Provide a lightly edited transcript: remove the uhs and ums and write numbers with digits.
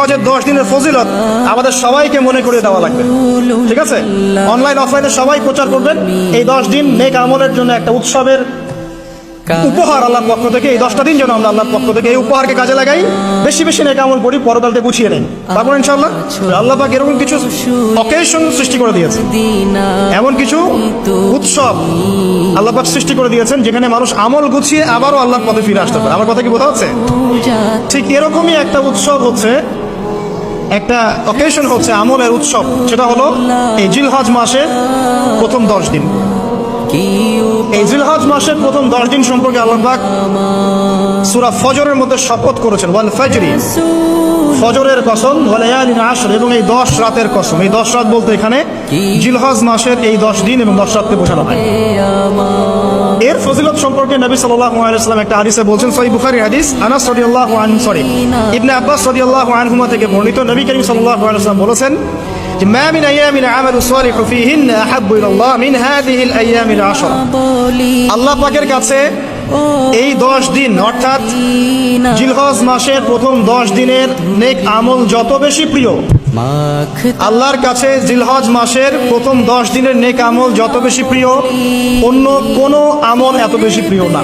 জিলহজের 10 দিনের ফজিলত আমাদের সবাইকে মনে করে দেওয়া লাগবে, ঠিক আছে? অনলাইন অফলাইনে সবাই প্রচার করবেন। এই 10 দিন নেক আমলের জন্য একটা উৎসবের উপহার আল্লাহর পক্ষ থেকে। এই 10টা দিন যেন আমরা আল্লাহর পক্ষ থেকে এই উপহারকে কাজে লাগাই, বেশি বেশি নেক আমল করি, পরকালতে গুছিয়ে নেই। তারপর ইনশাআল্লাহ আল্লাহ পাক এরকম কিছু অকেশন সৃষ্টি করে দিয়েছে, এমন কিছু উৎসব আল্লাহ পাক সৃষ্টি করে দিয়েছেন যেখানে মানুষ আমল গুছিয়ে আবারও আল্লাহর পথে ফিরে আসতে পারে। আমার কথা কি বোঝা যাচ্ছে? ঠিক এরকমই একটা উৎসব হচ্ছে, একটা অকেশন হচ্ছে আমলের উৎসব, সেটা হলো এই জিলহজ মাসের প্রথম 10 দিন। এই জিলহজ মাসের প্রথম 10 দিন সম্পর্কে আল্লাহ পাক সূরা ফজরের মধ্যে শপথ করেছেন, ওয়াল ফাজরি, ফজরের কসম, ওয়া লায়ালিন আশর, এবং এই 10 রাতের কসম। এই 10 রাত বলতে এখানে জিলহজ মাসের এই 10 দিন এবং 10 রাতকে বোঝানো হয়। এর ফজিলত সম্পর্কে নবী সাল্লাল্লাহু আলাইহি ওয়াসাল্লাম একটা হাদিসে বলছেন, সহিহ বুখারীর হাদিস, আনাস রাদিয়াল্লাহু আনহু ইবনে আব্বাস রাদিয়াল্লাহু আনহুমা থেকে বর্ণিত, নবী করিম সাল্লাল্লাহু আলাইহি ওয়াসাল্লাম বলেছেন যে মা মিন আইয়ামিন আমালু সালিহু ফীহিন্না আহাব্বু ইলাল্লাহ মিন হাযিহিল আইয়ামিল আশরা। আল্লাহ পাকের কাছে এই 10 দিন অর্থাৎ জিলহজ মাসের প্রথম 10 দিনের নেক আমল যত বেশি প্রিয়, আল্লাহর কাছে জিলহজ মাসের প্রথম 10 দিনের নেক আমল যত বেশি প্রিয়, অন্য কোনো আমল এত বেশি প্রিয় না।